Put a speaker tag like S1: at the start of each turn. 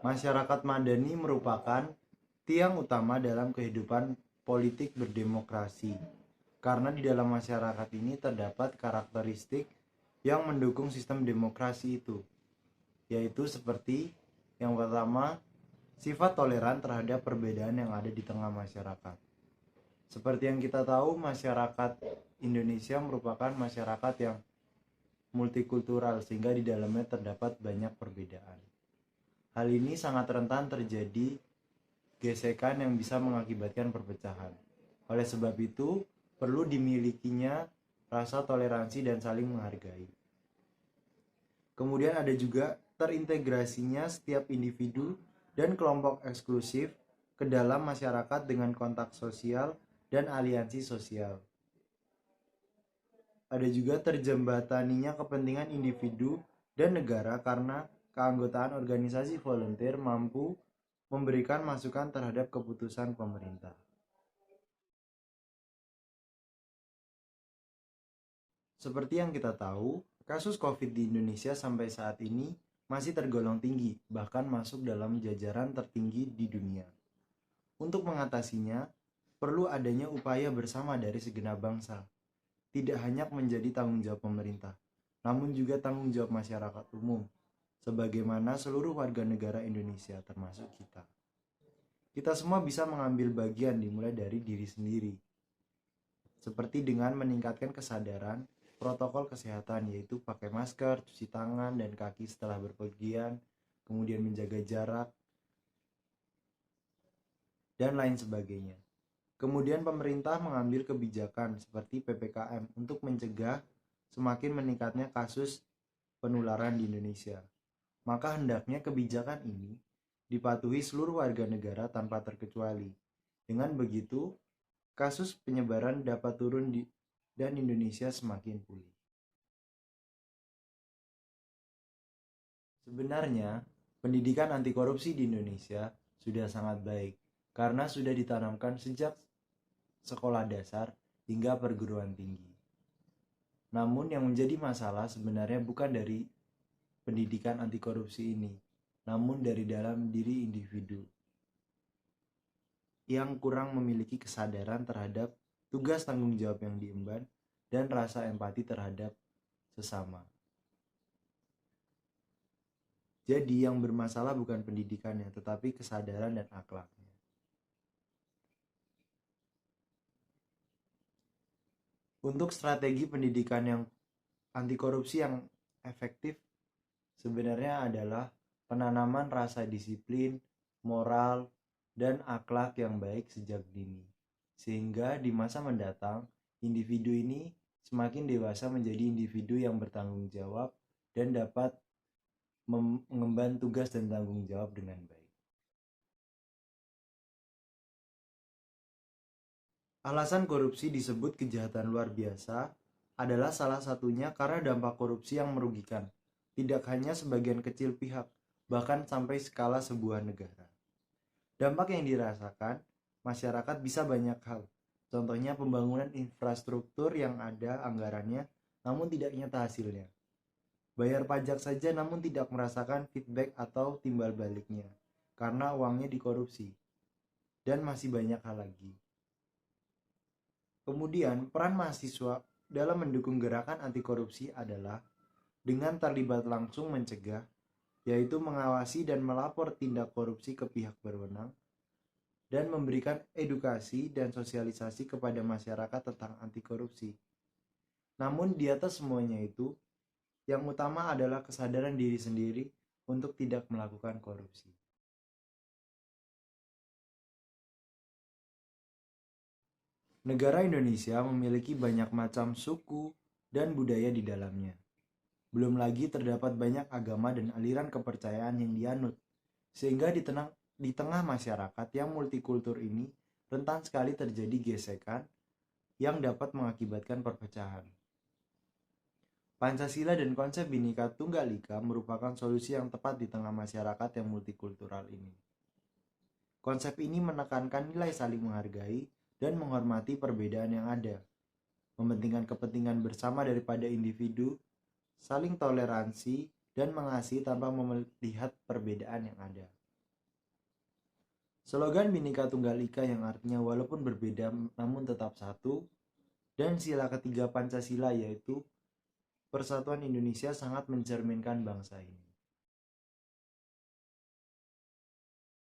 S1: Masyarakat madani merupakan tiang utama dalam kehidupan politik berdemokrasi, karena di dalam masyarakat ini terdapat karakteristik yang mendukung sistem demokrasi itu, yaitu seperti yang pertama, sifat toleran terhadap perbedaan yang ada di tengah masyarakat. Seperti yang kita tahu, masyarakat Indonesia merupakan masyarakat yang multikultural, sehingga di dalamnya terdapat banyak perbedaan. Hal ini sangat rentan terjadi gesekan yang bisa mengakibatkan perpecahan. Oleh sebab itu, perlu dimilikinya rasa toleransi dan saling menghargai. Kemudian ada juga terintegrasinya setiap individu dan kelompok eksklusif ke dalam masyarakat dengan kontak sosial dan aliansi sosial. Ada juga terjembataninya kepentingan individu dan negara karena keanggotaan organisasi volunteer mampu memberikan masukan terhadap keputusan pemerintah. Seperti yang kita tahu, kasus COVID di Indonesia sampai saat ini masih tergolong tinggi, bahkan masuk dalam jajaran tertinggi di dunia. Untuk mengatasinya, perlu adanya upaya bersama dari segenap bangsa. Tidak hanya menjadi tanggung jawab pemerintah, namun juga tanggung jawab masyarakat umum, sebagaimana seluruh warga negara Indonesia termasuk kita. Kita semua bisa mengambil bagian dimulai dari diri sendiri, seperti dengan meningkatkan kesadaran protokol kesehatan, yaitu pakai masker, cuci tangan dan kaki setelah berpergian, kemudian menjaga jarak, dan lain sebagainya. Kemudian pemerintah mengambil kebijakan seperti PPKM untuk mencegah semakin meningkatnya kasus penularan di Indonesia. Maka hendaknya kebijakan ini dipatuhi seluruh warga negara tanpa terkecuali. Dengan begitu, kasus penyebaran dapat turun dan Indonesia semakin pulih. Sebenarnya, pendidikan anti korupsi di Indonesia sudah sangat baik karena sudah ditanamkan sejak sekolah dasar hingga perguruan tinggi. Namun yang menjadi masalah sebenarnya bukan dari pendidikan anti korupsi ini, namun dari dalam diri individu yang kurang memiliki kesadaran terhadap tugas tanggung jawab yang diemban dan rasa empati terhadap sesama. Jadi yang bermasalah bukan pendidikannya, tetapi kesadaran dan akhlaknya. Untuk strategi pendidikan yang anti korupsi yang efektif sebenarnya adalah penanaman rasa disiplin, moral, dan akhlak yang baik sejak dini. Sehingga di masa mendatang, individu ini semakin dewasa menjadi individu yang bertanggung jawab dan dapat mengemban tugas dan tanggung jawab dengan baik. Alasan korupsi disebut kejahatan luar biasa adalah salah satunya karena dampak korupsi yang merugikan, tidak hanya sebagian kecil pihak, bahkan sampai skala sebuah negara. Dampak yang dirasakan masyarakat bisa banyak hal. Contohnya pembangunan infrastruktur yang ada anggarannya namun tidak nyata hasilnya. Bayar pajak saja namun tidak merasakan feedback atau timbal baliknya karena uangnya dikorupsi. Dan masih banyak hal lagi. Kemudian peran mahasiswa dalam mendukung gerakan anti korupsi adalah dengan terlibat langsung mencegah, yaitu mengawasi dan melapor tindak korupsi ke pihak berwenang, dan memberikan edukasi dan sosialisasi kepada masyarakat tentang anti korupsi. Namun di atas semuanya itu, yang utama adalah kesadaran diri sendiri untuk tidak melakukan korupsi. Negara Indonesia memiliki banyak macam suku dan budaya di dalamnya. Belum lagi terdapat banyak agama dan aliran kepercayaan yang dianut, sehingga di tengah masyarakat yang multikultur ini rentan sekali terjadi gesekan yang dapat mengakibatkan perpecahan. Pancasila dan konsep Bhinneka Tunggal Ika merupakan solusi yang tepat di tengah masyarakat yang multikultural ini. Konsep ini menekankan nilai saling menghargai dan menghormati perbedaan yang ada, mementingkan kepentingan bersama daripada individu, saling toleransi, dan mengasihi tanpa melihat perbedaan yang ada. Slogan Bhinneka Tunggal Ika yang artinya walaupun berbeda namun tetap satu, dan sila ketiga Pancasila yaitu Persatuan Indonesia sangat mencerminkan bangsa ini.